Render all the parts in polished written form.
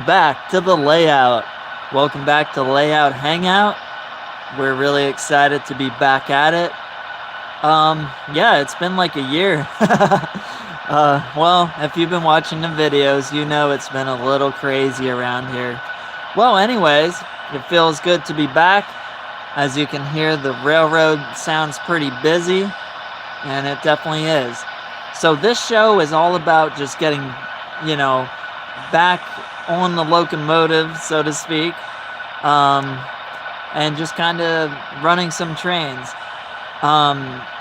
Back to the layout. Welcome back to Layout Hangout. We're really excited to be back at it. Yeah, it's been like a year. Well, if you've been watching the videos, you know it's been a little crazy around here. Well, anyways, it feels good to be back. As you can hear, the railroad sounds pretty busy, and it definitely is. So this show is all about just getting, you know, back on the locomotive, so to speak, um, and just kind of running some trains.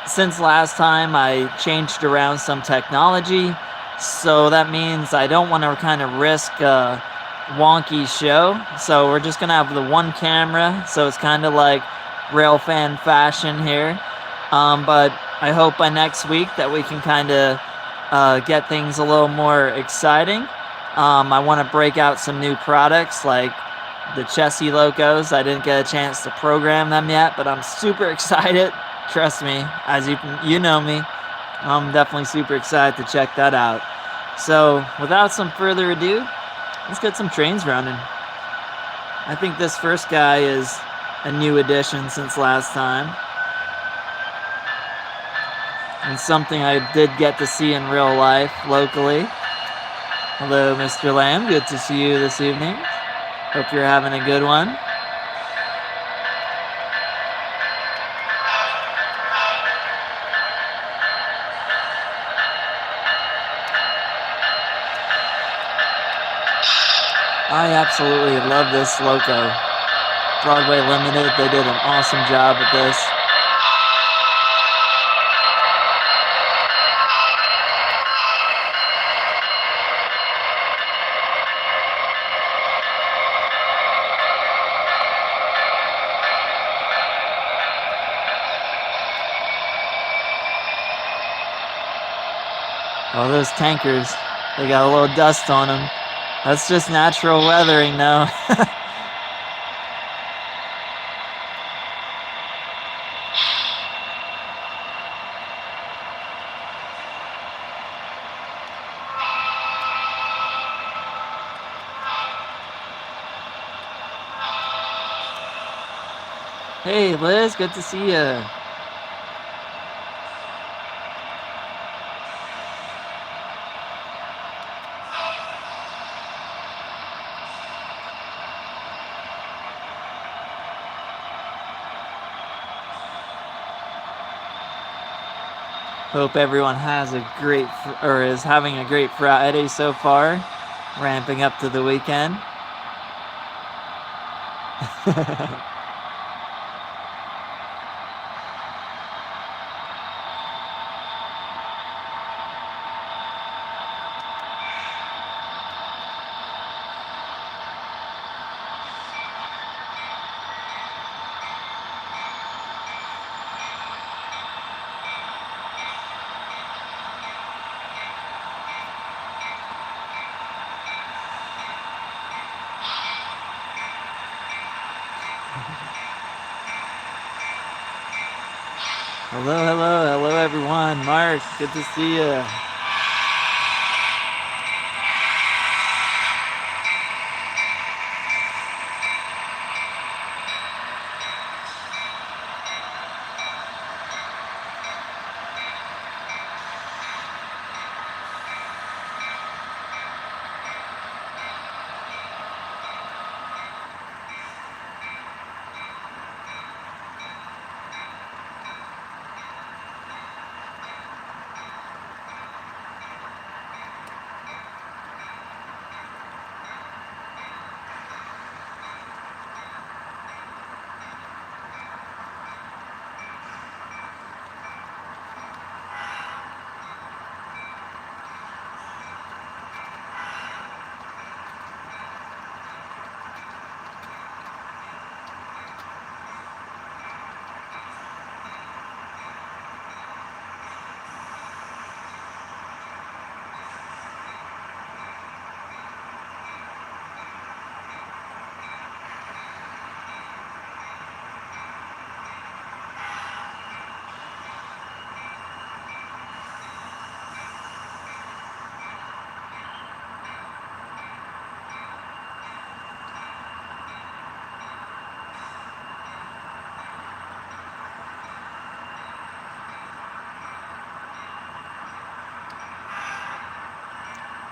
Since last time, I changed around some technology, so that means I don't want to kind of risk a wonky show. So we're just gonna have the one camera, so it's kind of like railfan fashion here. But I hope by next week that we can kind of get things a little more exciting. I want to break out some new products like the Chessie Locos. I didn't get a chance to program them yet, but I'm super excited. Trust me, as you know me, I'm definitely super excited to check that out. So, without some further ado, let's get some trains running. I think this first guy is a new addition since last time, and something I did get to see in real life locally. Hello, Mr. Lamb. Good to see you this evening. Hope you're having a good one. I absolutely love this loco. Broadway Limited, they did an awesome job with this. Oh, those tankers, they got a little dust on them. That's just natural weathering, though. Hey, Liz, good to see you. Hope everyone has a great, or is having a great Friday so far, ramping up to the weekend. Hello everyone. Mark, good to see you.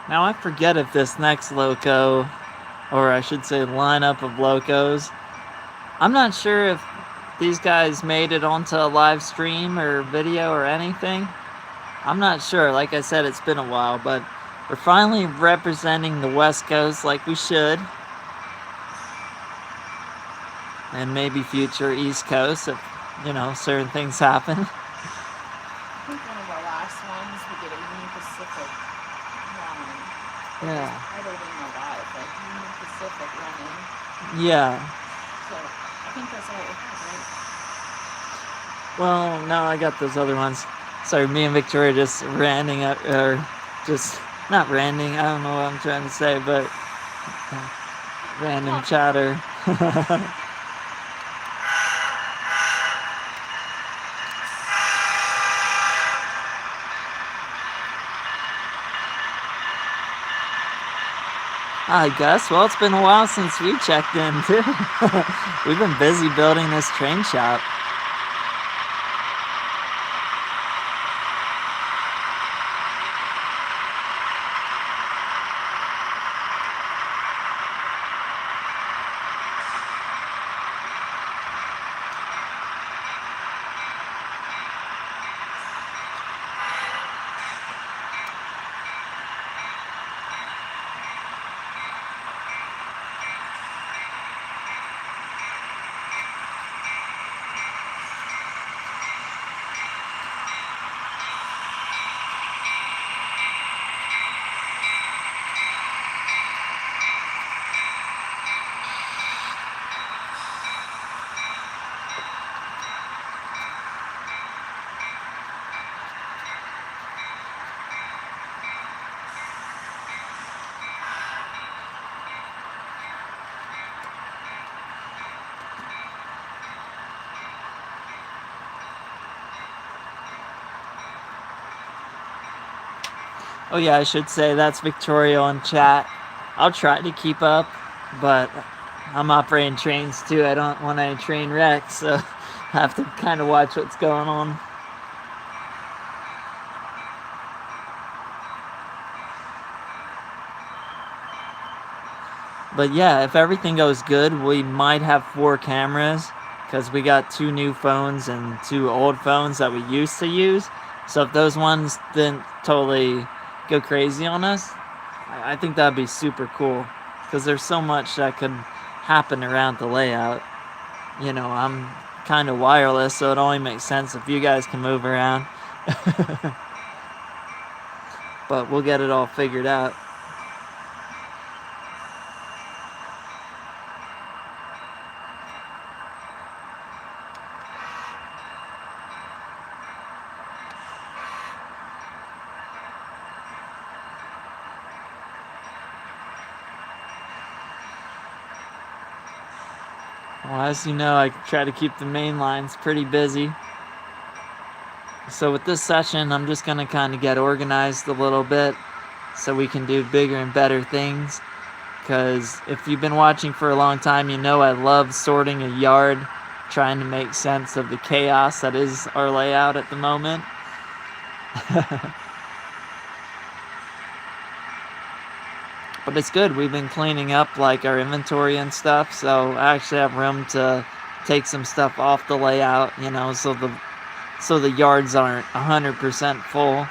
Now I forget if this next loco, or I should say lineup of locos, I'm not sure if these guys made it onto a live stream or video or anything. I'm not sure. Like I said, it's been a while, but we're finally representing the West Coast like we should. And maybe future East Coast if, certain things happen. I think one of our last ones, we did a Union Pacific running. Yeah. I don't even know why, but Union Pacific running. Yeah. So I think that's all we have, right? Well, no, I got those other ones. Sorry, me and Victoria just ranting, or just not ranting. I don't know what I'm trying to say, but random chatter. I guess. Well, it's been a while since we checked in, too. We've been busy building this train shop. Oh yeah, I should say that's Victoria on chat. I'll try to keep up, but I'm operating trains too. I don't want any train wrecks, so I have to kind of watch what's going on. But yeah, if everything goes good, we might have 4 cameras because we got 2 new phones and 2 old phones that we used to use. So if those ones didn't totally go crazy on us, I think that'd be super cool because there's so much that could happen around the layout. I'm kind of wireless, so it only makes sense if you guys can move around. But we'll get it all figured out. Well, as you know, I try to keep the main lines pretty busy. So with this session, I'm just going to kind of get organized a little bit so we can do bigger and better things. Because if you've been watching for a long time, you know I love sorting a yard, trying to make sense of the chaos that is our layout at the moment. But it's good. We've been cleaning up like our inventory and stuff, so I actually have room to take some stuff off the layout, so the yards aren't 100% full.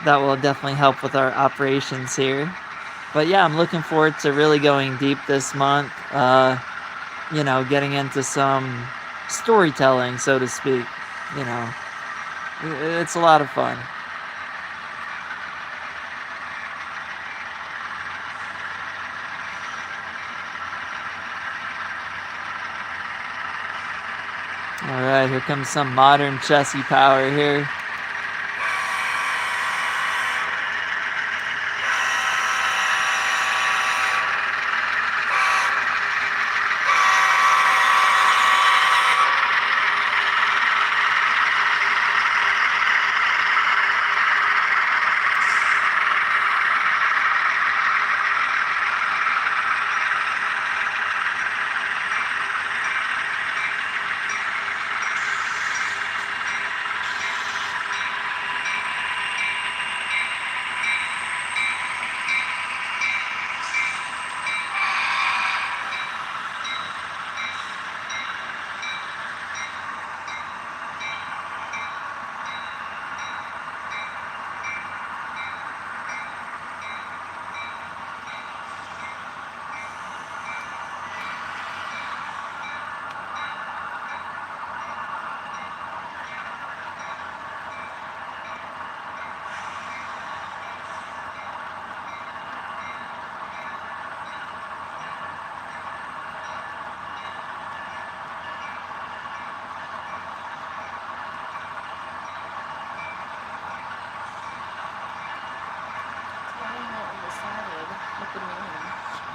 That will definitely help with our operations here. But yeah, I'm looking forward to really going deep this month. Getting into some storytelling, so to speak. It's a lot of fun. Alright, here comes some modern chessy power here.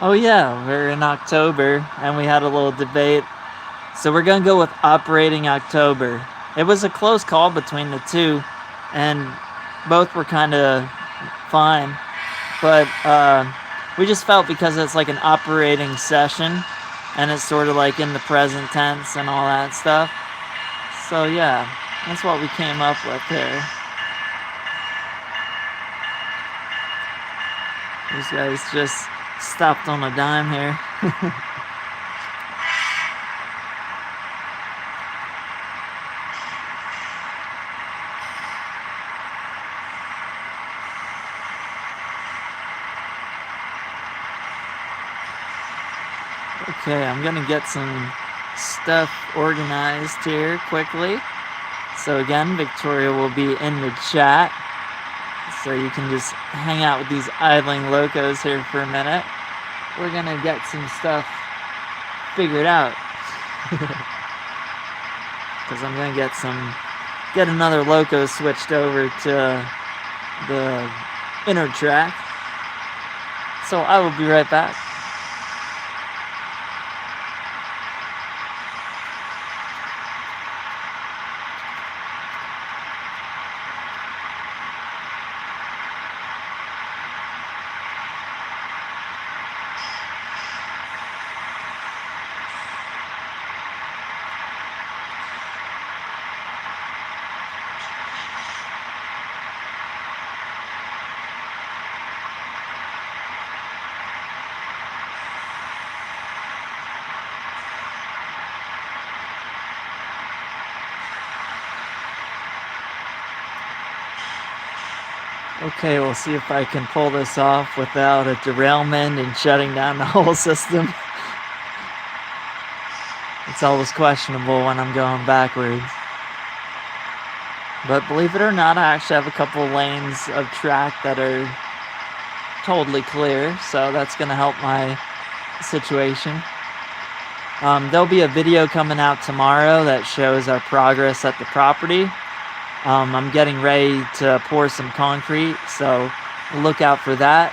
Oh yeah, we're in October and we had a little debate. So we're gonna go with operating October. It was a close call between the two, and both were kind of fine. But we just felt because it's like an operating session, and it's sort of like in the present tense and all that stuff. So yeah, that's what we came up with here. These guys just stopped on a dime here. Okay, I'm gonna get some stuff organized here quickly. So again, Victoria will be in the chat. So you can just hang out with these idling locos here for a minute. We're gonna get some stuff figured out. Because I'm gonna get another loco switched over to the inner track. So I will be right back. Okay, we'll see if I can pull this off without a derailment and shutting down the whole system. It's always questionable when I'm going backwards. But believe it or not, I actually have a couple lanes of track that are totally clear, so that's going to help my situation. There'll be a video coming out tomorrow that shows our progress at the property. I'm getting ready to pour some concrete, so look out for that.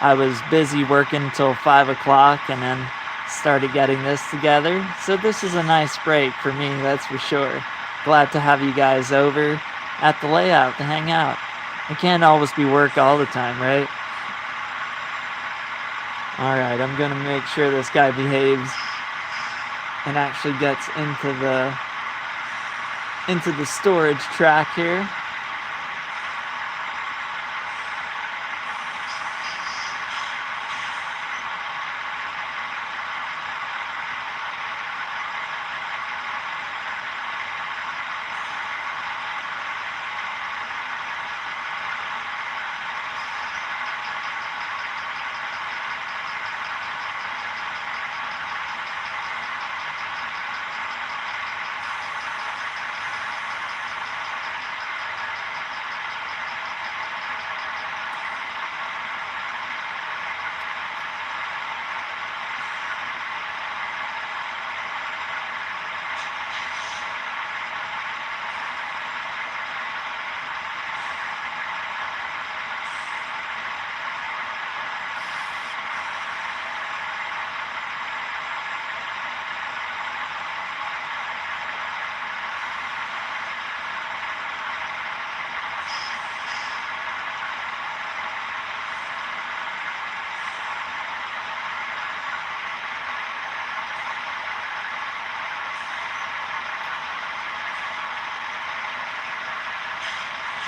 I was busy working till 5 o'clock and then started getting this together. So this is a nice break for me, that's for sure. Glad to have you guys over at the layout to hang out. It can't always be work all the time, right? Alright, I'm gonna make sure this guy behaves and actually gets into the storage track here.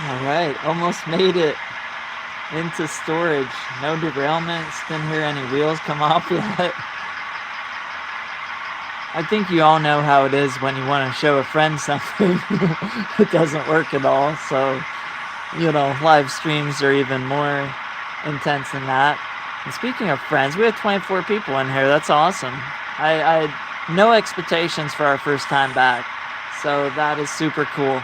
Alright, almost made it into storage. No derailments, didn't hear any wheels come off yet. I think you all know how it is when you want to show a friend something. It doesn't work at all, so, live streams are even more intense than that. And speaking of friends, we have 24 people in here, that's awesome. I had no expectations for our first time back, so that is super cool.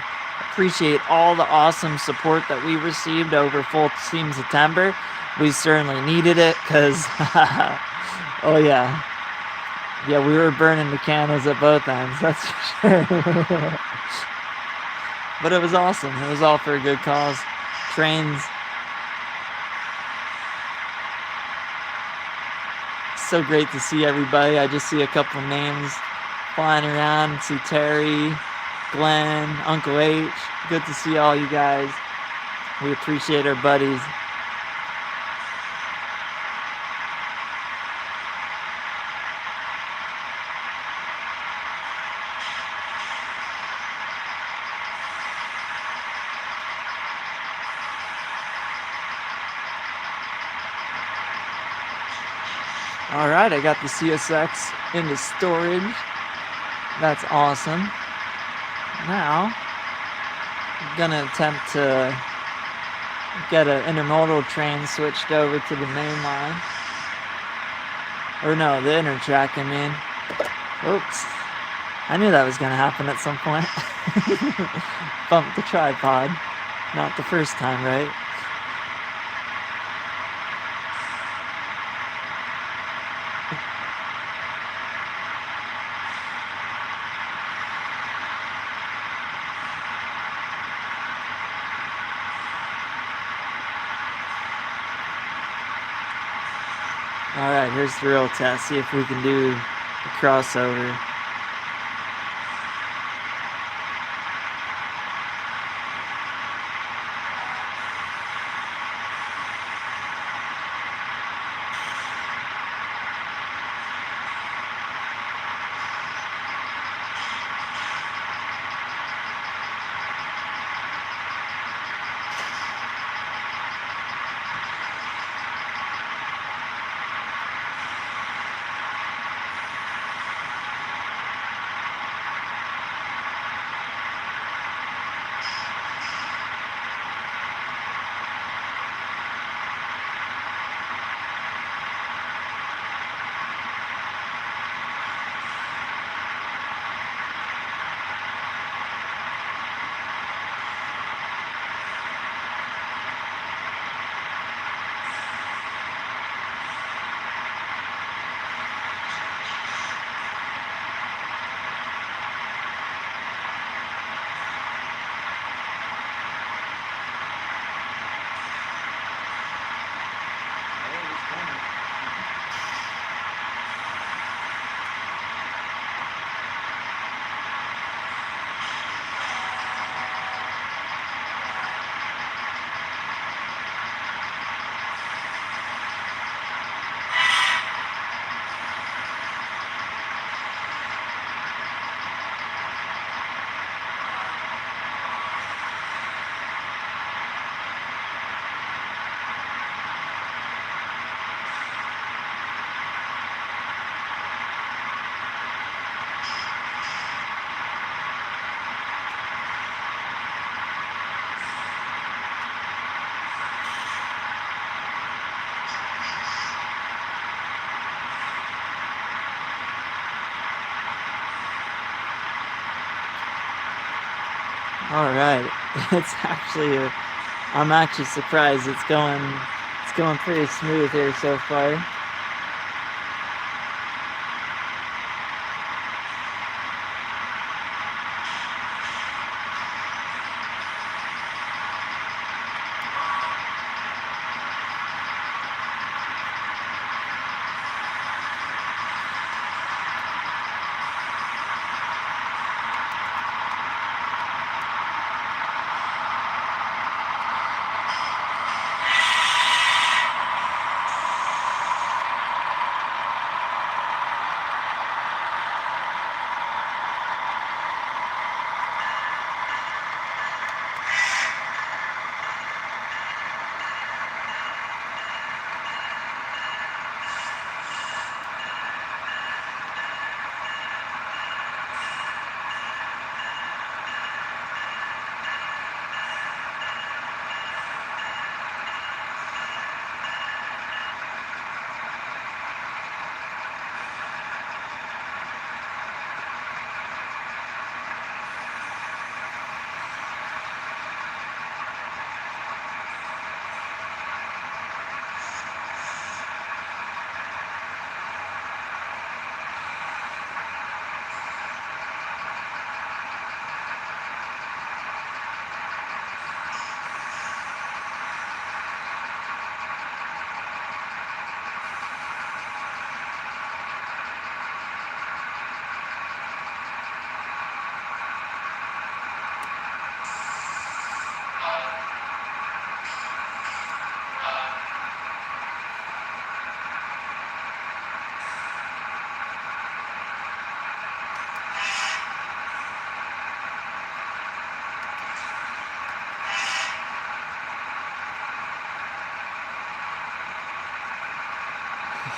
Appreciate all the awesome support that we received over Full Team September. We certainly needed it because, oh yeah, we were burning the candles at both ends, that's for sure. But it was awesome. It was all for a good cause. Trains. so great to see everybody. I just see a couple names flying around. See Terry, Glenn, Uncle H. Good to see all you guys. We appreciate our buddies. All right, I got the CSX into storage. That's awesome. Now, I'm gonna attempt to get an intermodal train switched over to the main line. Or no, the intertrack, I mean. Oops. I knew that was gonna happen at some point. Bumped the tripod. Not the first time, right? Alright, here's the real test. See if we can do a crossover. All right, I'm actually surprised it's going pretty smooth here so far.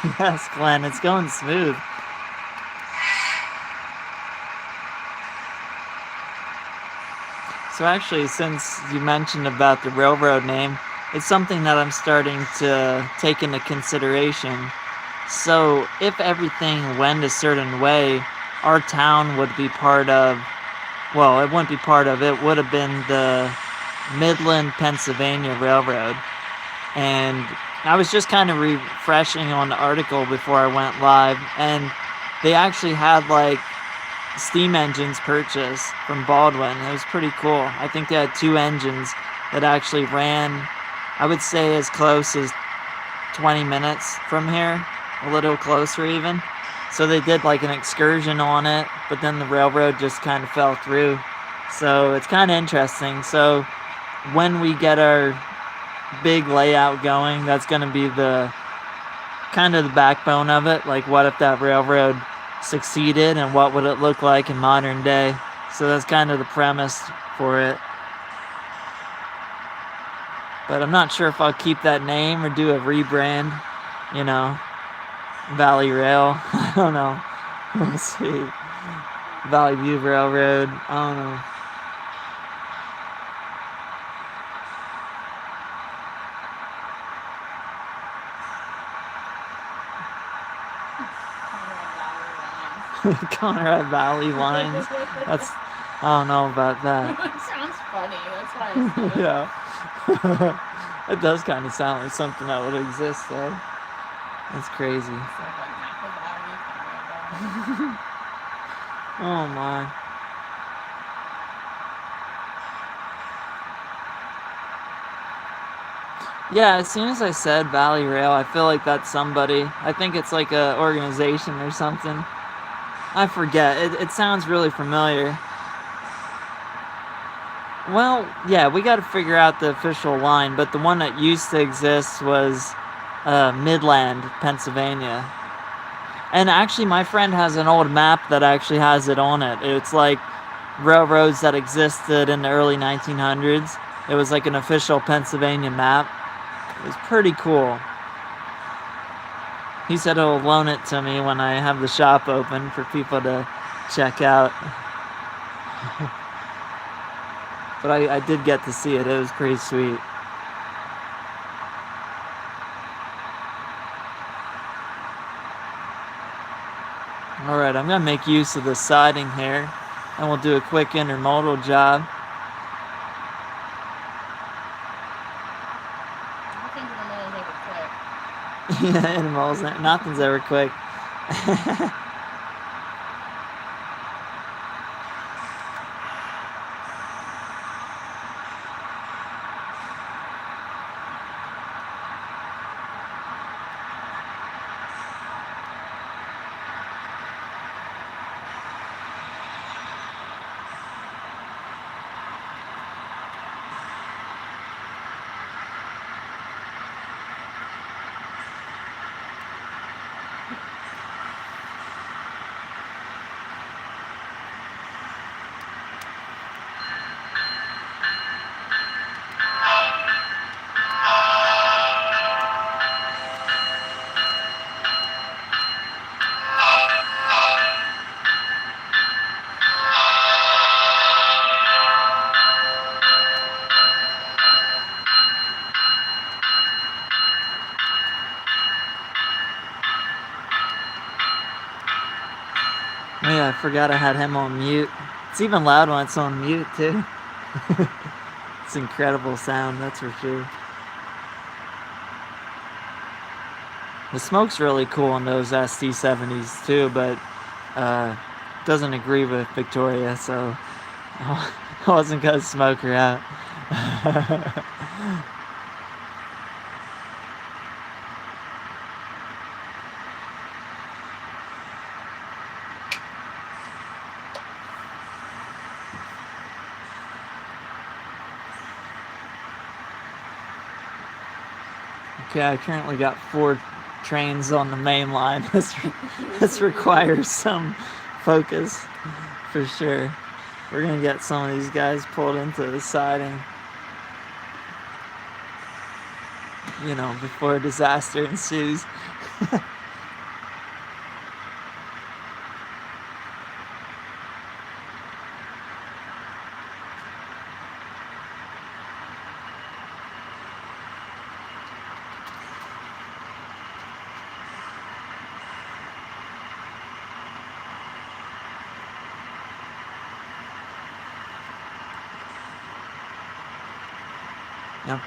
Yes, Glenn, it's going smooth. So actually, since you mentioned about the railroad name, it's something that I'm starting to take into consideration. So if everything went a certain way, our town would be part of, well, it wouldn't be part of, it would have been the Midland, Pennsylvania Railroad. And I was just kind of refreshing on the article before I went live, and they actually had like steam engines purchased from Baldwin. It was pretty cool. I think they had 2 engines that actually ran, I would say, as close as 20 minutes from here, a little closer even. So they did like an excursion on it, but then the railroad just kind of fell through. So it's kind of interesting. So when we get our big layout going, that's going to be the kind of the backbone of it. Like, what if that railroad succeeded and what would it look like in modern day? So that's kind of the premise for it. But I'm not sure if I'll keep that name or do a rebrand, you know, Valley Rail. I don't know. We'll see. Valley View Railroad. I don't know. Conrad Valley Lines. That's, I don't know about that. It sounds funny. That's why I said it. Yeah. It does kind of sound like something that would exist, though. That's crazy. It's like Napa Valley, Conrad Valley. Oh my. Yeah, as soon as I said Valley Rail, I feel like that's somebody. I think it's like a organization or something. I forget. It sounds really familiar. Well, yeah, we got to figure out the official line, but the one that used to exist was Midland, Pennsylvania. And actually, my friend has an old map that actually has it on it. It's like railroads that existed in the early 1900s. It was like an official Pennsylvania map. It was pretty cool. He said he'll loan it to me when I have the shop open for people to check out. But I did get to see it. It was pretty sweet. Alright, I'm going to make use of the siding here, and we'll do a quick intermodal job. I think intermodal's ever quick. Yeah, intermodal's nothing's ever quick. Oh yeah, I forgot I had him on mute. It's even loud when it's on mute, too. It's incredible sound, that's for sure. The smoke's really cool on those ST70s, too, but doesn't agree with Victoria, so I wasn't going to smoke her out. Okay, I currently got 4 trains on the main line. This requires some focus, for sure. We're gonna get some of these guys pulled into the siding, you know, before a disaster ensues.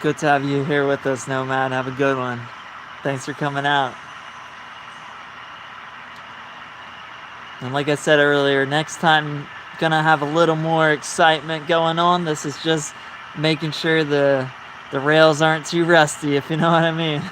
Good to have you here with us, Nomad. Have a good one. Thanks for coming out. And like I said earlier, next time gonna have a little more excitement going on. This is just making sure the rails aren't too rusty, if you know what I mean.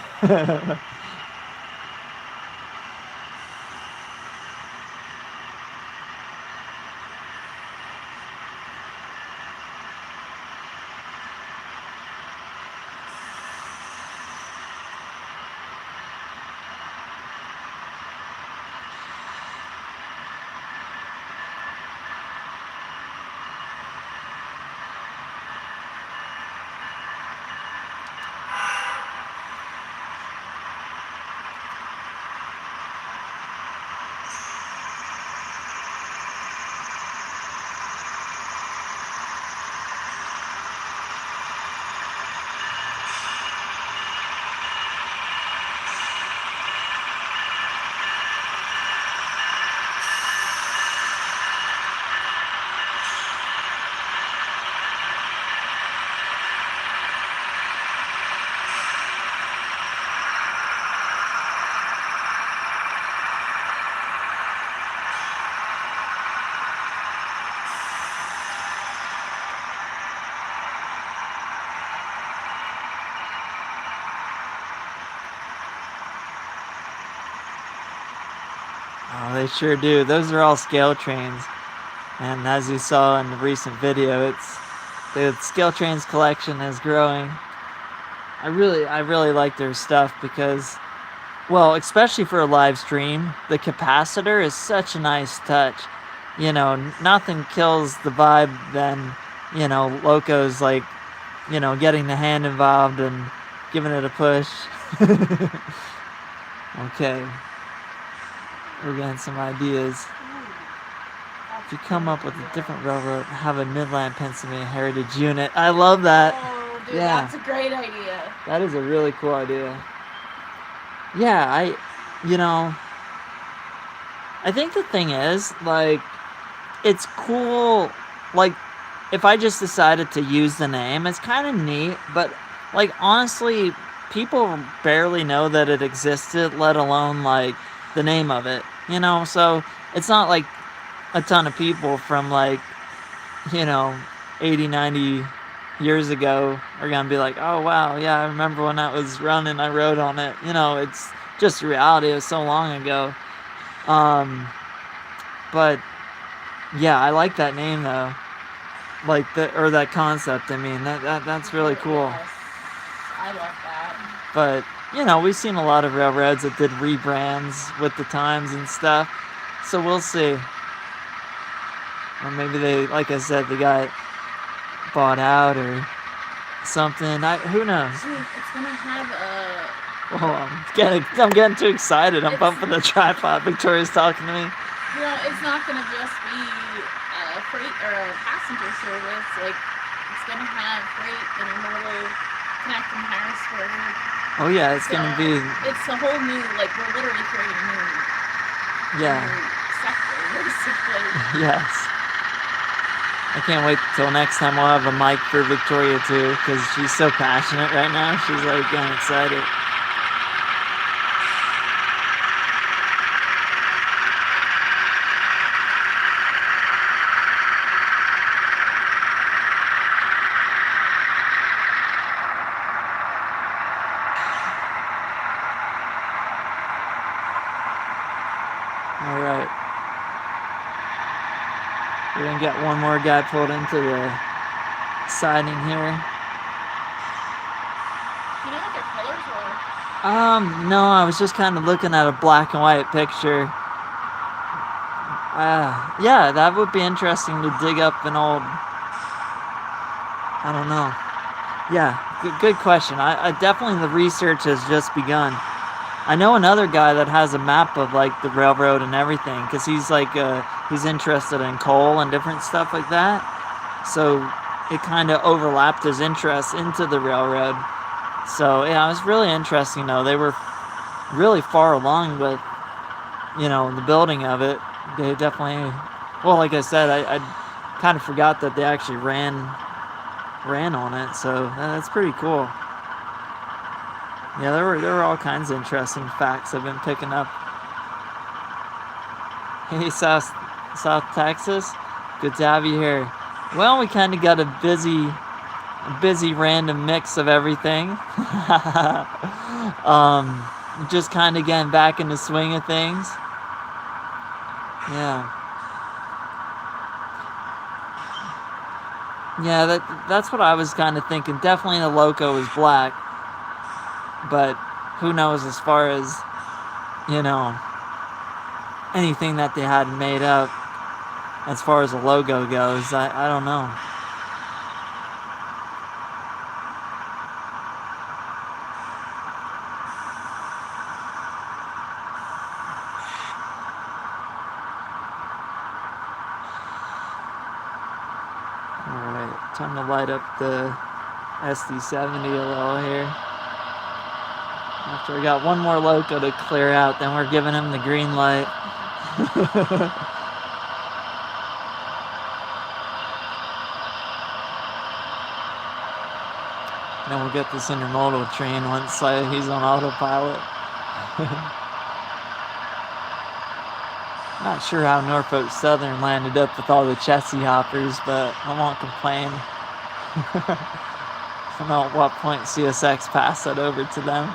Oh, they sure do. Those are all scale trains. And as you saw in the recent video, the scale trains collection is growing. I really like their stuff because, well, especially for a live stream, the capacitor is such a nice touch. Nothing kills the vibe than, locos like, getting the hand involved and giving it a push. Okay. We're getting some ideas. If you come up with a different railroad, have a Midland, Pennsylvania heritage unit. I love that. Oh, dude, Yeah. that's a great idea. That is a really cool idea. Yeah, I think the thing is, like, it's cool, like, if I just decided to use the name, it's kind of neat, but, like, honestly, people barely know that it existed, let alone, like, the name of it, so it's not like a ton of people from, like, 80, 90 years ago are gonna be like, oh wow, yeah, I remember when that was running, I rode on it. It's just reality. It was so long ago. But yeah, I like that name though, like that concept. I mean, that's really cool. Yes. I love that. But we've seen a lot of railroads that did rebrands with the times and stuff, so we'll see. Or maybe they, like I said, they got bought out or something. Who knows? Dude, it's gonna have a. Oh, I'm getting too excited. I'm bumping the tripod. Victoria's talking to me. It's not gonna just be a freight or a passenger service. Like, it's gonna have freight, intermodal, connecting Harrisburg. Oh yeah, it's gonna be. It's a whole new, like, we're literally creating a new. Yeah. New sector, basically. Yes. I can't wait till next time we'll have a mic for Victoria too, because she's so passionate right now. She's like getting excited. All right. We're gonna get one more guy pulled into the siding here. Do you know what their colors were? No, I was just kind of looking at a black and white picture. Yeah, that would be interesting to dig up an old. I don't know. Yeah, good question. I definitely, the research has just begun. I know another guy that has a map of like the railroad and everything, because he's like he's interested in coal and different stuff like that. So it kind of overlapped his interest into the railroad. So yeah, it was really interesting though. They were really far along with the building of it. They definitely, well, like I said, I kind of forgot that they actually ran ran on it, so that's pretty cool. Yeah, there were all kinds of interesting facts I've been picking up. Hey, South Texas, good to have you here. Well, we kind of got a busy random mix of everything. Just kind of getting back in the swing of things. Yeah. Yeah, that's what I was kind of thinking. Definitely the loco is black, but who knows as far as, you know, anything that they had made up as far as the logo goes. I don't know. Alright, time to light up the SD70 a little here. After we got one more loco to clear out, then we're giving him the green light. Then we'll get this intermodal train once he's on autopilot. Not sure how Norfolk Southern landed up with all the chassis hoppers, but I won't complain. I don't know at what point CSX passed that over to them.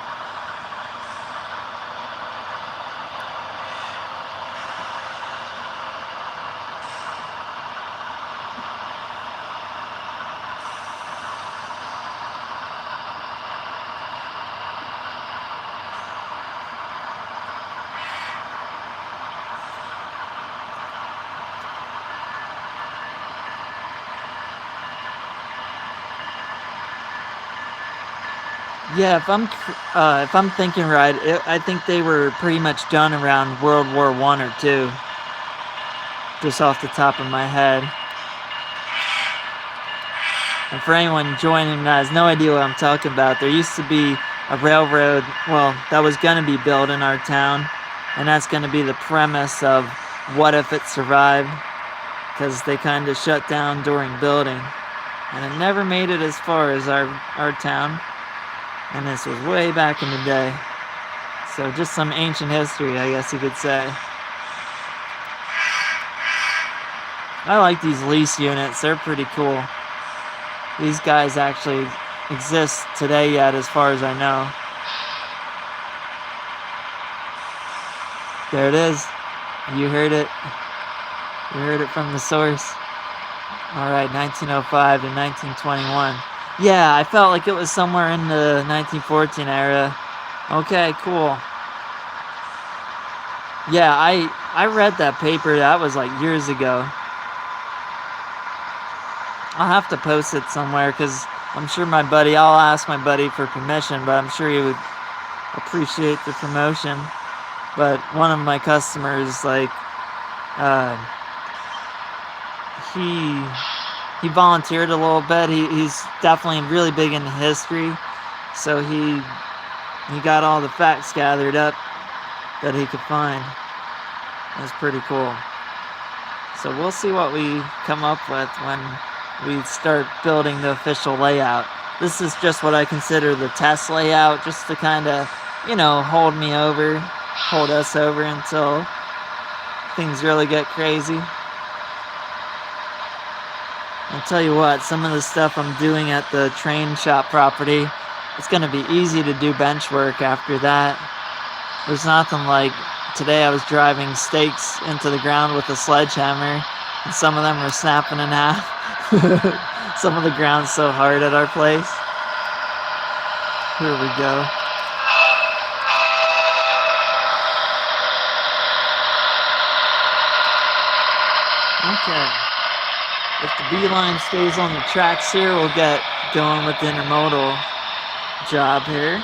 Yeah, if I'm thinking right, I think they were pretty much done around World War I or II, just off the top of my head. And for anyone joining that has no idea what I'm talking about, there used to be a railroad, well, that was going to be built in our town, and that's going to be the premise of what if it survived, because they kind of shut down during building, and it never made it as far as our town. And this was way back in the day. So just some ancient history, I guess you could say. I like these lease units. They're pretty cool. These guys actually exist today yet, as far as I know. There it is. You heard it. You heard it from the source. All right, 1905 to 1921. Yeah, I felt like it was somewhere in the 1914 era. Okay, cool. Yeah, I read that paper. That was like years ago. I'll have to post it somewhere because I'm sure I'll ask my buddy for permission, but I'm sure he would appreciate the promotion. But one of my customers, like, he volunteered a little bit. He's definitely really big into history, so he got all the facts gathered up that he could find. That's pretty cool. So we'll see what we come up with when we start building the official layout. This is just what I consider the test layout, just to kind of, hold us over until things really get crazy. I'll tell you what, some of the stuff I'm doing at the train shop property, it's going to be easy to do bench work after that. There's nothing like, today I was driving stakes into the ground with a sledgehammer, and some of them were snapping in half. Some of the ground's so hard at our place. Here we go. Okay. If the beeline stays on the tracks here, we'll get going with the intermodal job here.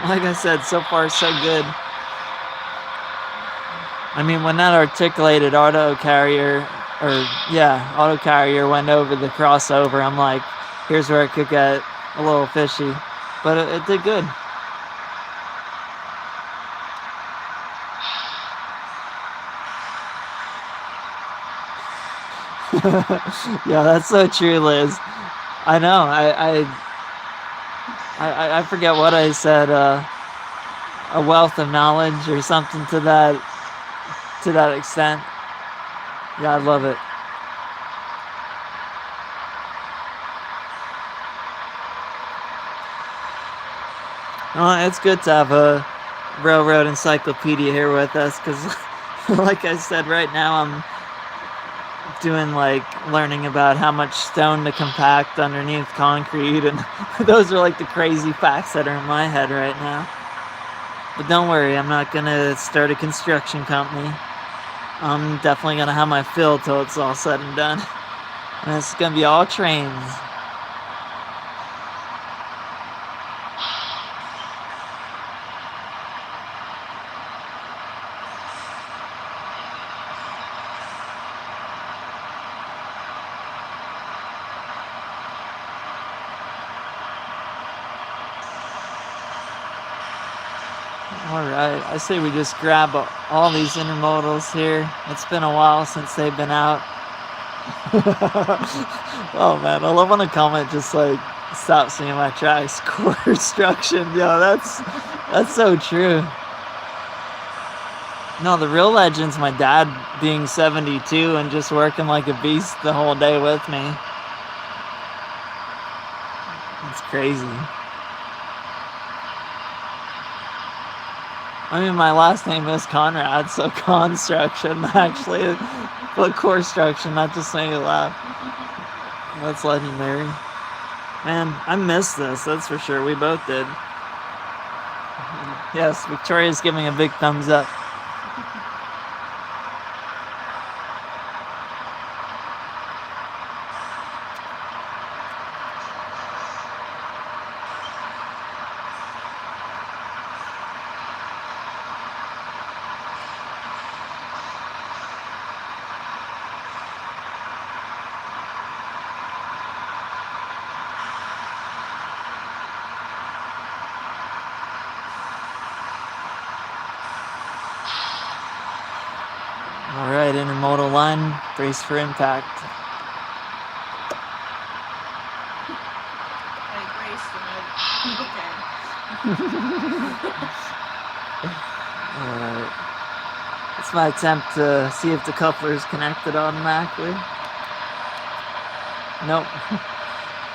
Like I said, so far so good. I mean, when that articulated auto carrier went over the crossover, I'm like, here's where it could get a little fishy. But it did good. Yeah, that's so true, Liz. I know. I forget what I said. A wealth of knowledge or something to that extent. Yeah, I love it. It's good to have a railroad encyclopedia here with us because, like I said, right now I'm doing like learning about how much stone to compact underneath concrete, and those are like the crazy facts that are in my head right now. But don't worry, I'm not gonna start a construction company. I'm definitely gonna have my fill till it's all said and done. And it's gonna be all trains. Alright, I say we just grab all these intermodals here. It's been a while since they've been out. Oh man, I love when a comment just like stops me in my tracks. Core construction, yo, that's so true. No, the real legend's my dad being 72 and just working like a beast the whole day with me. It's crazy. I mean, my last name is Conrad, so construction actually, but core struction, not just saying it loud. That's legendary. Man, I missed this, that's for sure. We both did. Yes, Victoria's giving a big thumbs up. Alright, intermodal line, brace for impact. I Alright. It's my attempt to see if the coupler is connected automatically. Nope.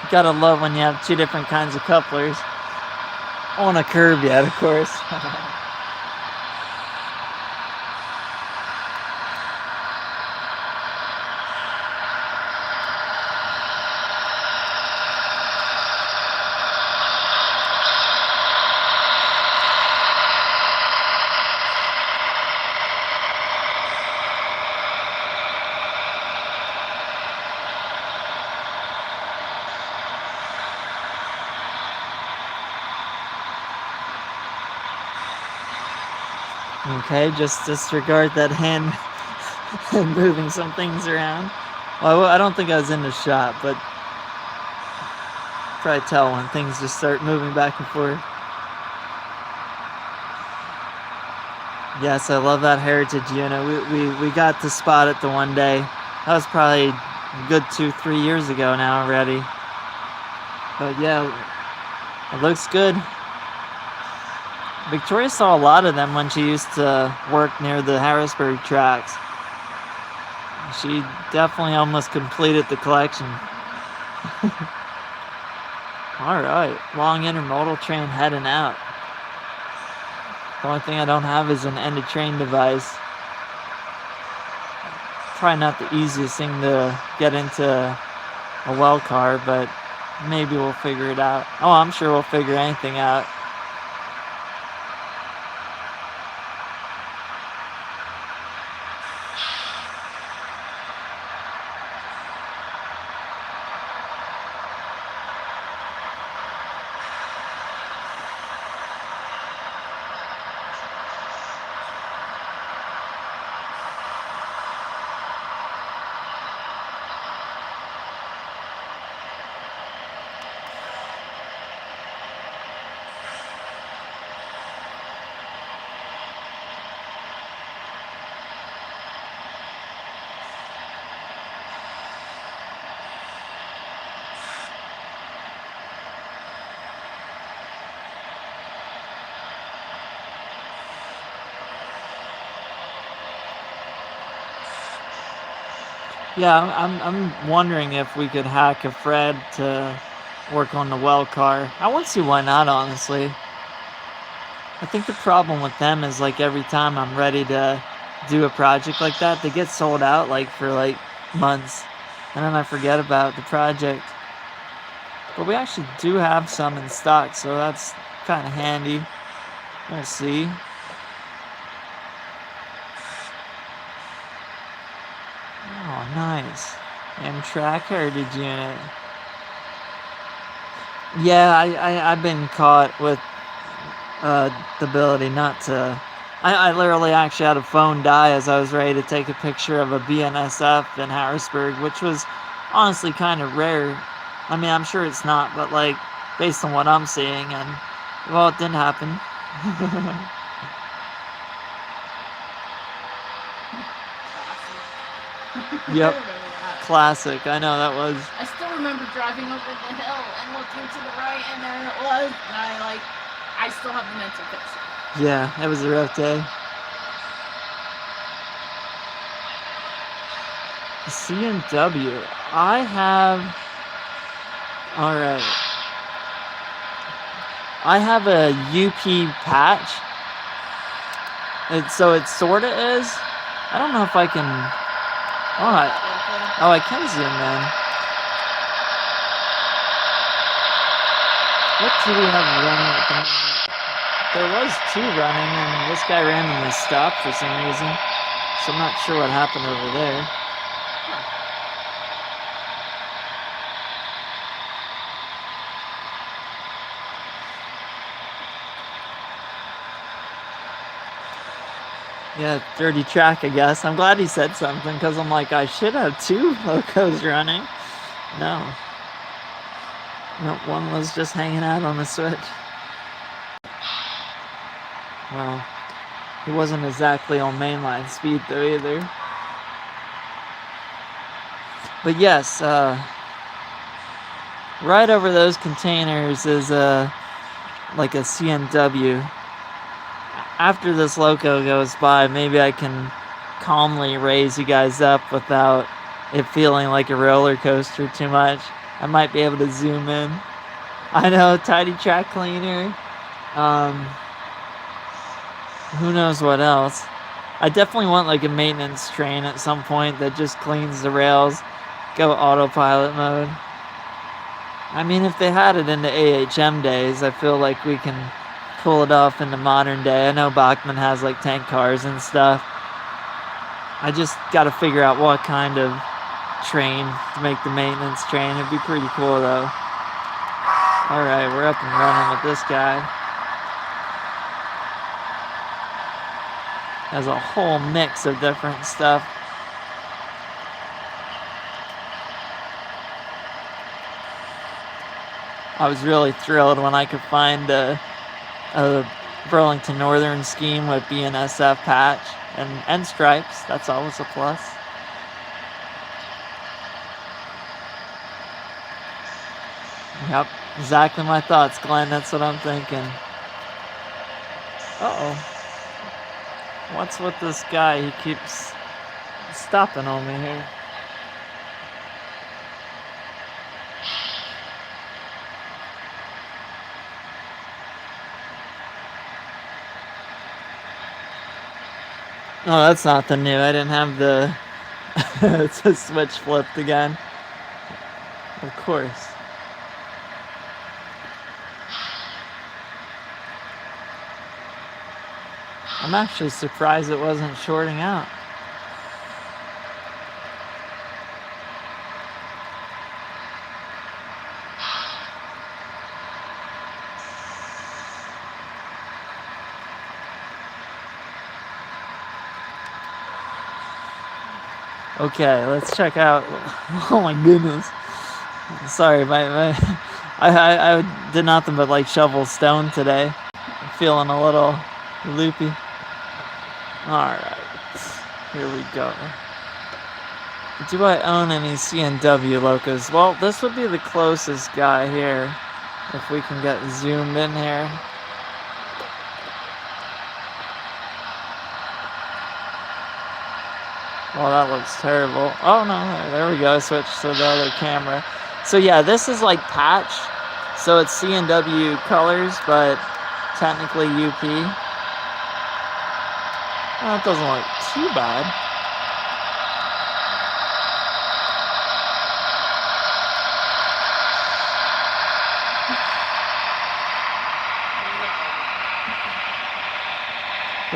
Gotta love when you have two different kinds of couplers. On a curb yet, of course. Okay, just disregard that hand moving some things around. Well, I don't think I was in the shot, but probably tell when things just start moving back and forth. Yes, I love that heritage unit. We got to spot it the one day. That was probably a good 2-3 years ago now already. But yeah, it looks good. Victoria saw a lot of them when she used to work near the Harrisburg tracks. She definitely almost completed the collection. Alright, long intermodal train heading out. The only thing I don't have is an end of train device. Probably not the easiest thing to get into a well car, but maybe we'll figure it out. Oh, I'm sure we'll figure anything out. Yeah, I'm wondering if we could hack a Fred to work on the well car. I won't see why not, honestly. I think the problem with them is like every time I'm ready to do a project like that, they get sold out like for like months, and then I forget about the project. But we actually do have some in stock, so that's kind of handy. We'll see. Oh, nice. Amtrak Heritage Unit. Yeah, I've been caught with the ability not to. I literally actually had a phone die as I was ready to take a picture of a BNSF in Harrisburg, which was honestly kind of rare. I mean, I'm sure it's not, but like based on what I'm seeing, and well, it didn't happen. Classic. Yep, I remember that. classic. I know that was. I still remember driving over the hill and looking to the right, and there it was. And I still have the mental picture. Yeah, it was a rough day. C&W. I have. All right. I have a UP patch. So it sorta is. I don't know if I can. Oh, I can zoom in. What do we have running at the moment? There was 2 running, and this guy randomly stopped for some reason. So I'm not sure what happened over there. Yeah, dirty track, I guess. I'm glad he said something, because I'm like, I should have 2 locos running. No. Nope, one was just hanging out on the switch. Well, he wasn't exactly on mainline speed, though, either. But yes, right over those containers is like a C&W. After this loco goes by, maybe I can calmly raise you guys up without it feeling like a roller coaster too much. I might be able to zoom in. I know, tidy track cleaner. Who knows what else? I definitely want like a maintenance train at some point that just cleans the rails, go autopilot mode. I mean, if they had it in the AHM days, I feel like we can pull it off in the modern day. I know Bachman has like tank cars and stuff. I just got to figure out what kind of train to make the maintenance train. It'd be pretty cool though. Alright, we're up and running with this guy. Has a whole mix of different stuff. I was really thrilled when I could find a Burlington Northern scheme with BNSF patch and stripes. That's always a plus. Yep, exactly my thoughts, Glenn. That's what I'm thinking. Uh-oh. What's with this guy? He keeps stopping on me here. Oh, that's not the new. I didn't have the it's a switch flipped again. Of course. I'm actually surprised it wasn't shorting out. Okay, let's check out. Oh my goodness. Sorry, I did nothing but like shovel stone today. I'm feeling a little loopy. Alright, here we go. Do I own any C&W locos? Well, this would be the closest guy here. If we can get zoomed in here. Well, that looks terrible. Oh no, there we go. Switch to the other camera. So yeah, this is like patch. So it's C&W colors, but technically UP. Well, it doesn't look too bad.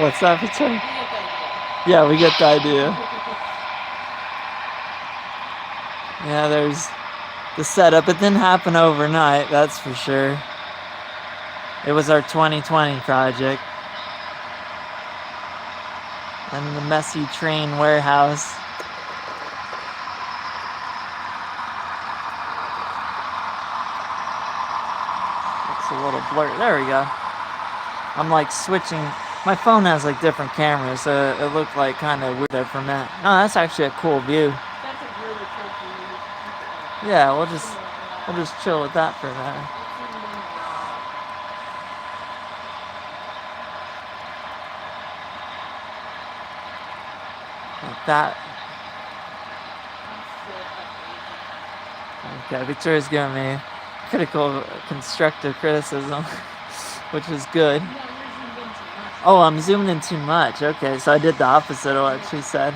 What's that, Victoria? Yeah, we get the idea. Yeah, there's the setup. It didn't happen overnight, that's for sure. It was our 2020 project. And the messy train warehouse. Looks a little blurry. There we go. I'm like switching. My phone has like different cameras, so it looked like kind of weird for a minute. No, that's actually a cool view. That's a really cool view. Yeah, we'll just chill with that for a minute. Like that. Okay, Victoria's giving me critical, constructive criticism, which is good. Oh, I'm zoomed in too much. Okay, so I did the opposite of what she said.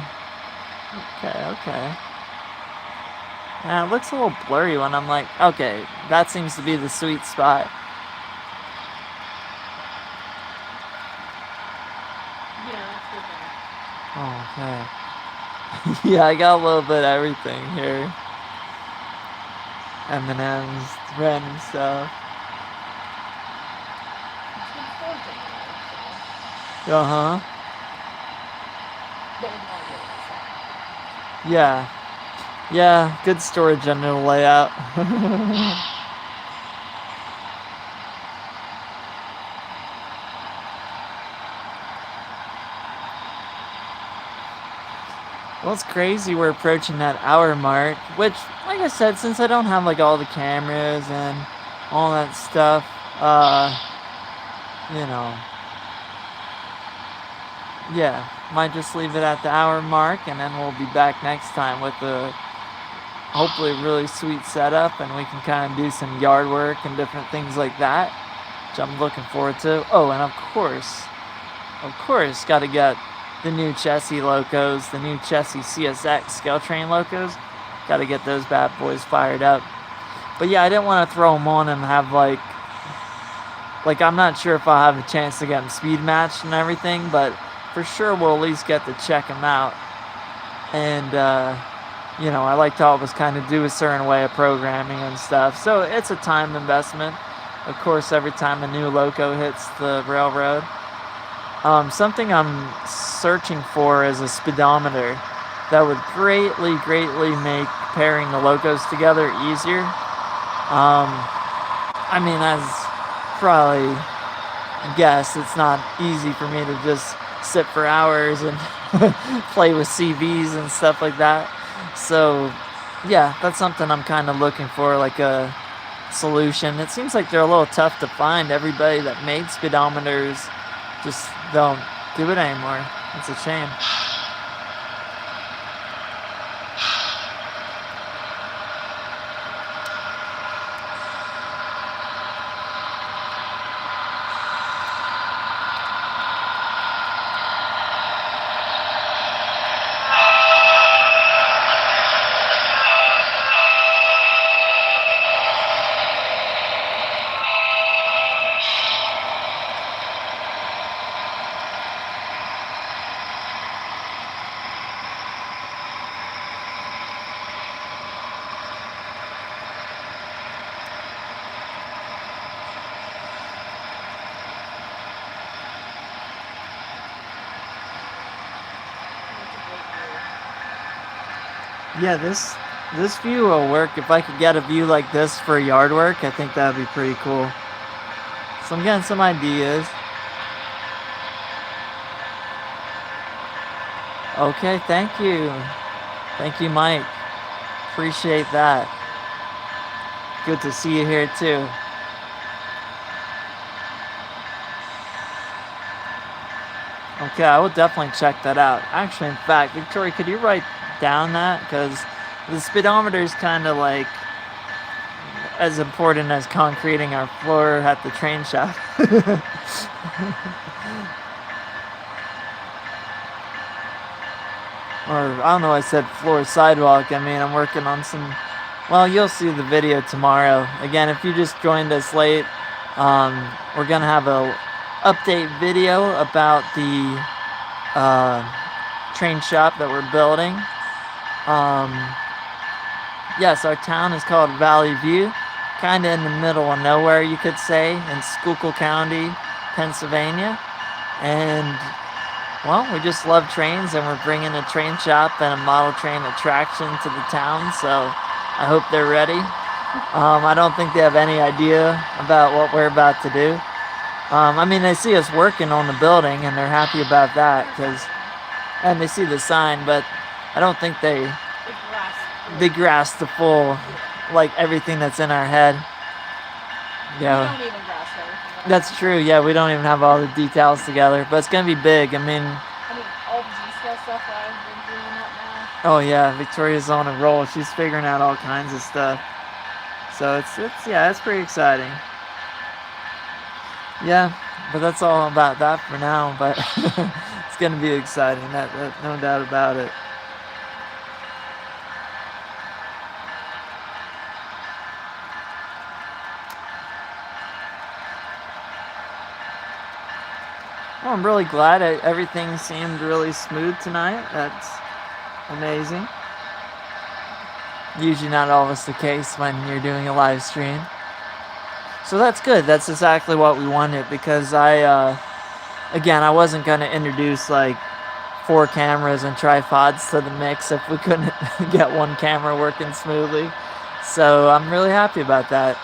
Okay. Yeah, it looks a little blurry when I'm like, okay, that seems to be the sweet spot. Okay. Yeah, I got a little bit of everything here. M&M's, random stuff. Uh-huh. Yeah, good storage under the layout. Well, it's crazy we're approaching that hour mark, which, like I said, since I don't have like all the cameras and all that stuff, you know, yeah, might just leave it at the hour mark, and then we'll be back next time with a hopefully really sweet setup, and we can kind of do some yard work and different things like that, which I'm looking forward to. Oh, and of course, got to get the new chassis locos, the new chassis CSX scale train locos. Got to get those bad boys fired up. But yeah, I didn't want to throw them on and have like I'm not sure if I'll have a chance to get them speed matched and everything, but for sure we'll at least get to check them out. And you know, I like to always kind of do a certain way of programming and stuff. So it's a time investment. Of course, every time a new loco hits the railroad. Something I'm searching for is a speedometer that would greatly make pairing the locos together easier. I mean, as probably guess, it's not easy for me to just sit for hours and play with CVs and stuff like that. So, yeah, that's something I'm kind of looking for, like a solution. It seems like they're a little tough to find. Everybody that made speedometers just don't do it anymore. It's a shame. Yeah, this view will work. If I could get a view like this for yard work, I think that would be pretty cool. So I'm getting some ideas. Okay, thank you. Thank you, Mike. Appreciate that. Good to see you here too. Okay. Okay, I will definitely check that out. Actually, in fact, Victoria, could you write down that? Because the speedometer is kind of like as important as concreting our floor at the train shop. Or, I don't know, I said floor sidewalk. I mean, I'm working on some. Well, you'll see the video tomorrow. Again, if you just joined us late, we're gonna have a update video about the train shop that we're building. Yes, our town is called Valley View, kind of in the middle of nowhere, you could say, in Schuylkill County, Pennsylvania. And, well, we just love trains, and we're bringing a train shop and a model train attraction to the town, so I hope they're ready. I don't think they have any idea about what we're about to do. I mean, they see us working on the building, and they're happy about that, and they see the sign, but I don't think they grasp the full, like, everything that's in our head. Yeah. We don't even grasp everything. That's true. Yeah, we don't even have all the details together, but it's gonna be big. I mean, all the G-scale stuff that I've been doing up now. oh yeah, Victoria's on a roll. She's figuring out all kinds of stuff. So it's pretty exciting. Yeah, but that's all about that for now. But it's gonna be exciting. That no doubt about it. Well, I'm really glad everything seemed really smooth tonight. That's amazing. Usually not always the case when you're doing a live stream. So that's good. That's exactly what we wanted, because again, I wasn't going to introduce like 4 cameras and tripods to the mix if we couldn't get one camera working smoothly. So I'm really happy about that.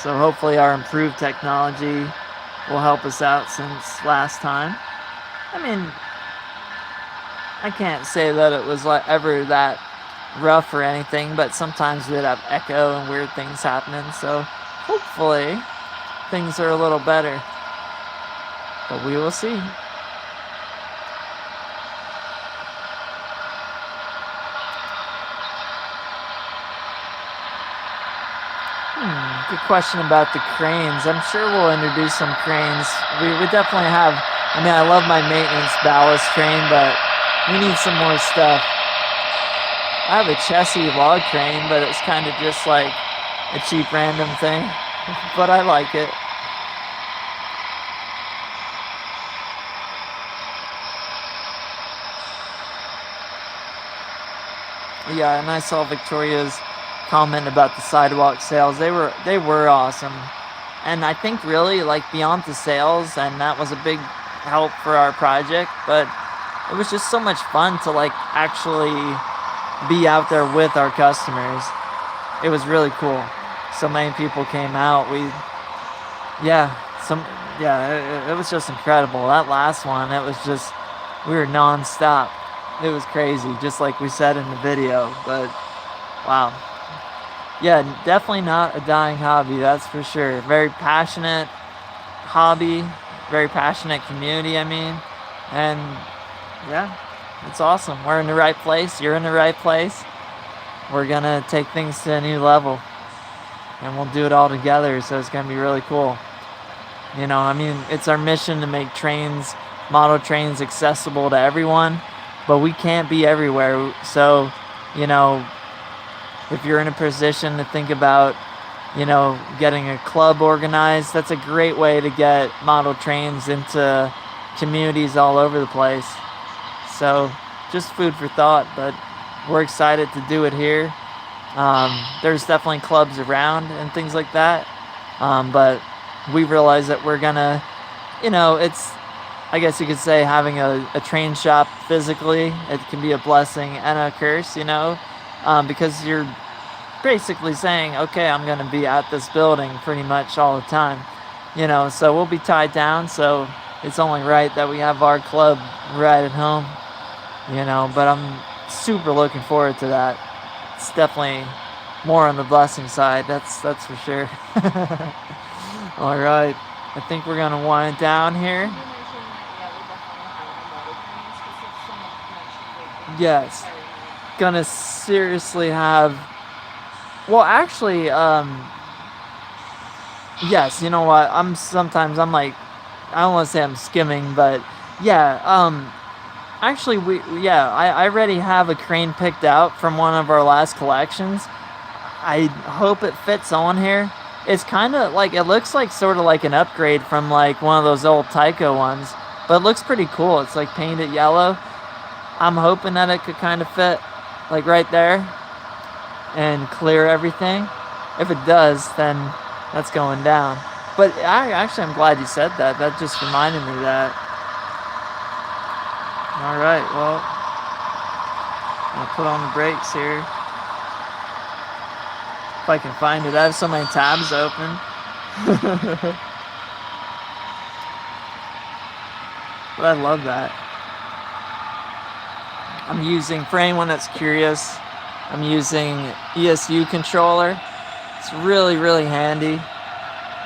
So hopefully our improved technology will help us out since last time. I mean, I can't say that it was like ever that rough or anything, but sometimes we'd have echo and weird things happening, so hopefully things are a little better. But we will see. Good question about the cranes. I'm sure we'll introduce some cranes. We definitely have. I mean, I love my maintenance ballast train, but we need some more stuff. I have a Chessie log crane, but it's kind of just like a cheap random thing, but I like it. Yeah, and I saw Victoria's comment about the sidewalk sales. They were awesome, and I think really like beyond the sales, and that was a big help for our project, but it was just so much fun to like actually be out there with our customers. It was really cool. So many people came out. It was just incredible. That last one, it was just, we were non-stop. It was crazy, just like we said in the video, but wow. Yeah, definitely not a dying hobby, that's for sure. Very passionate hobby, very passionate community, I mean. And yeah, it's awesome. We're in the right place, you're in the right place. We're gonna take things to a new level, and we'll do it all together, so it's gonna be really cool. You know, I mean, it's our mission to make trains, model trains, accessible to everyone, but we can't be everywhere. So, you know, if you're in a position to think about, you know, getting a club organized, that's a great way to get model trains into communities all over the place. So just food for thought, but we're excited to do it here. There's definitely clubs around and things like that, but we realize that we're gonna, you know, it's, I guess you could say, having a train shop physically, it can be a blessing and a curse, you know, because you're basically saying, okay, I'm going to be at this building pretty much all the time, you know, so we'll be tied down, so it's only right that we have our club right at home, you know, but I'm super looking forward to that. It's definitely more on the blessing side, that's for sure. All right, I think we're going to wind it down here. Yes. Gonna seriously have. Well, actually, yes. You know what? I'm like, I don't want to say I'm skimming, but yeah. Actually, yeah. I already have a crane picked out from one of our last collections. I hope it fits on here. It's kind of like, it looks like sort of like an upgrade from like one of those old Tyco ones, but it looks pretty cool. It's like painted yellow. I'm hoping that it could kind of fit like right there and clear everything. If it does, then that's going down. But I'm glad you said that. That just reminded me of that. All right, well, I'll put on the brakes here. If I can find it. I have so many tabs open. But I love that. I'm using, for anyone that's curious, I'm using ESU controller. It's really, really handy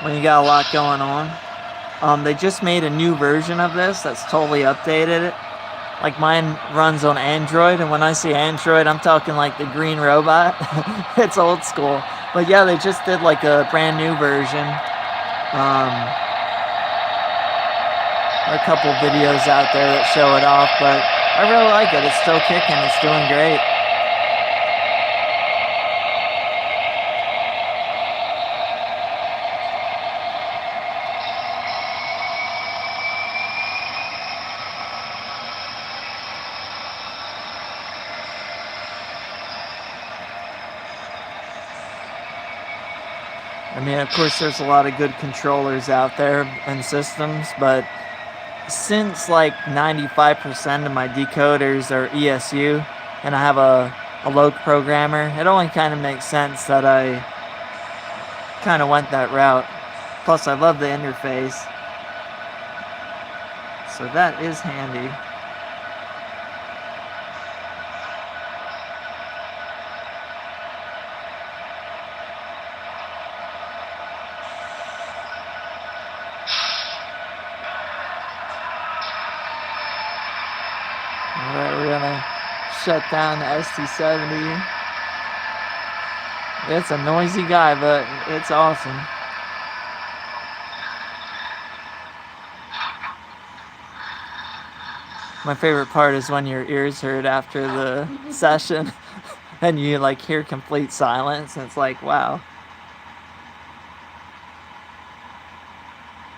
when you got a lot going on. They just made a new version of this that's totally updated. Like mine runs on Android, and when I say Android, I'm talking like the green robot. It's old school. But yeah, they just did like a brand new version. There are a couple videos out there that show it off, but I really like it. It's still kicking. It's doing great. I mean, of course, there's a lot of good controllers out there and systems, but since like 95% of my decoders are ESU and I have a local programmer, it only kind of makes sense that I kind of went that route. Plus, I love the interface. So that is handy. Alright, we're gonna shut down the ST70. It's a noisy guy, but it's awesome. My favorite part is when your ears hurt after the session and you like hear complete silence, and it's like, wow.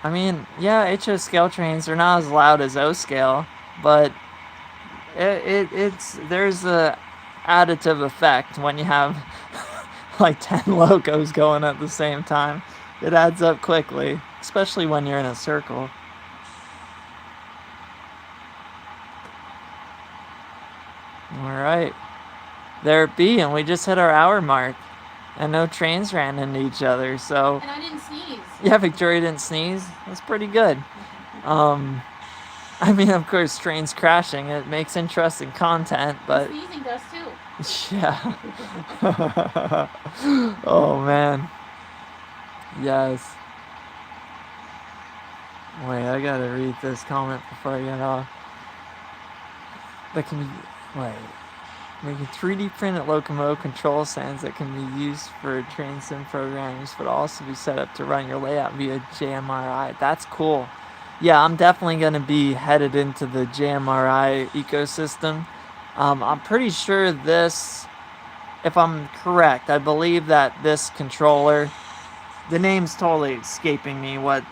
I mean, yeah, HO scale trains are not as loud as O scale, but it's there's a additive effect when you have like 10 locos going at the same time. It adds up quickly, especially when you're in a circle. Alright, there it be, and we just hit our hour mark, and no trains ran into each other, so... And I didn't sneeze. Yeah, Victoria didn't sneeze. That's pretty good. I mean, of course, trains crashing, it makes interesting content, but... Sneezing does too. Yeah. Oh, man. Yes. Wait, I gotta read this comment before I get off. That can be... Wait. Making 3D printed locomotive control stands that can be used for train sim programs, but also be set up to run your layout via JMRI. That's cool. Yeah, I'm definitely going to be headed into the JMRI ecosystem. I'm pretty sure this, if I'm correct, I believe that this controller, the name's totally escaping me what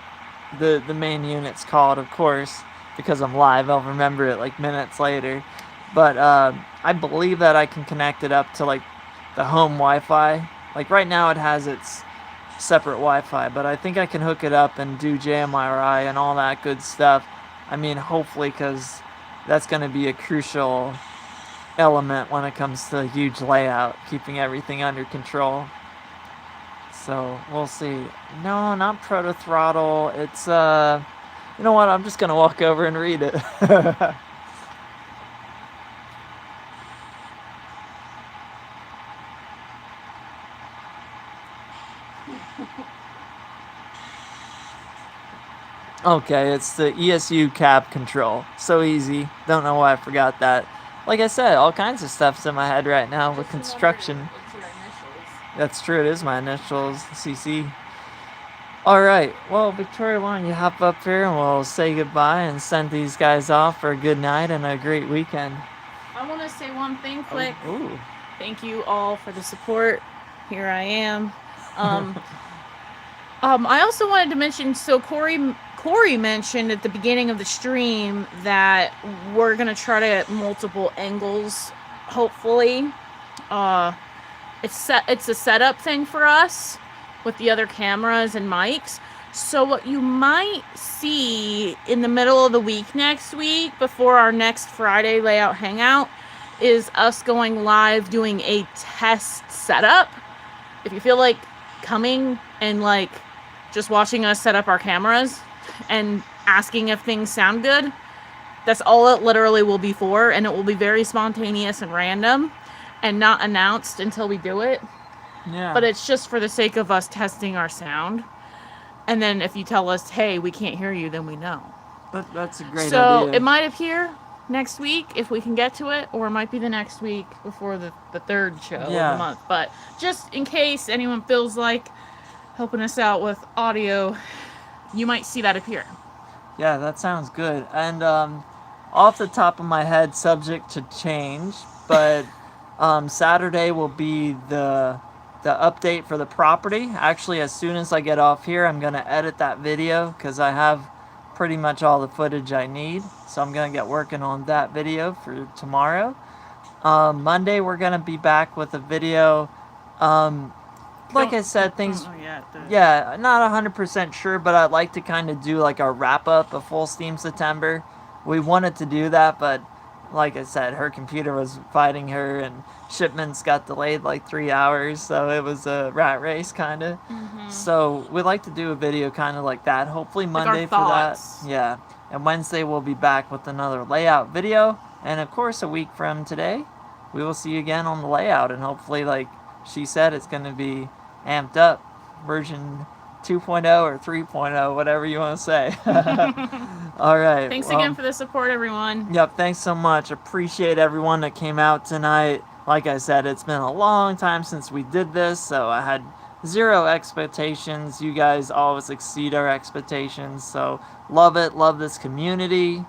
the main unit's called, of course, because I'm live. I'll remember it like minutes later. But I believe that I can connect it up to like the home Wi-Fi. Like right now it has its separate Wi-Fi, but I think I can hook it up and do JMRI and all that good stuff. I mean, hopefully, because that's going to be a crucial element when it comes to huge layout, keeping everything under control. So we'll see. No, not Proto Throttle. It's you know what? I'm just gonna walk over and read it. Okay, it's the ESU cab control. So easy. Don't know why I forgot that. like I said, all kinds of stuff's in my head right now with Just remember construction. it's your initials. That's true. It is my initials, CC. All right. Well, Victoria, why don't you hop up here and we'll say goodbye and send these guys off for a good night and a great weekend. I want to say one thing quick. Ooh. Thank you all for the support. Here I am. I also wanted to mention, so Corey mentioned at the beginning of the stream that we're gonna try to get multiple angles. Hopefully, it's a setup thing for us with the other cameras and mics. So what you might see in the middle of the week next week, before our next Friday layout hangout, is us going live doing a test setup. If you feel like coming and like just watching us set up our cameras and asking if things sound good, that's all it literally will be for, and it will be very spontaneous and random and not announced until we do it. Yeah. But it's just for the sake of us testing our sound. And then if you tell us, hey, we can't hear you, then we know. That's a great idea. So it might appear next week if we can get to it, or it might be the next week before the third show of the month. But just in case anyone feels like helping us out with audio, you might see that appear. Yeah, that sounds good. And off the top of my head, subject to change, but Saturday will be the update for the property. Actually, as soon as I get off here, I'm going to edit that video because I have pretty much all the footage I need. So I'm going to get working on that video for tomorrow. Monday, we're going to be back with a video. Like I said, things... Yeah, not 100% sure, but I'd like to kind of do like a wrap-up of Full Steam September. We wanted to do that, but like I said, her computer was fighting her, and shipments got delayed like 3 hours, so it was a rat race, kind of. Mm-hmm. So we'd like to do a video kind of like that, hopefully Monday like our for that. thoughts. Yeah, and Wednesday we'll be back with another layout video, and of course a week from today, we will see you again on the layout, and hopefully, like she said, it's going to be amped up, version 2.0 or 3.0, whatever you want to say. All right. Thanks again for the support, everyone. Yep, thanks so much. Appreciate everyone that came out tonight. Like I said, it's been a long time since we did this, so I had zero expectations. You guys always exceed our expectations, so love it. Love this community.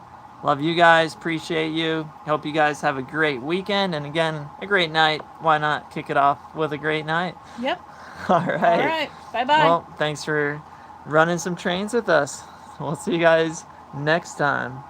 Love you guys. Appreciate you. Hope you guys have a great weekend, and again, a great night. Why not kick it off with a great night? Yep. All right. All right. Bye-bye. Well, thanks for running some trains with us. We'll see you guys next time.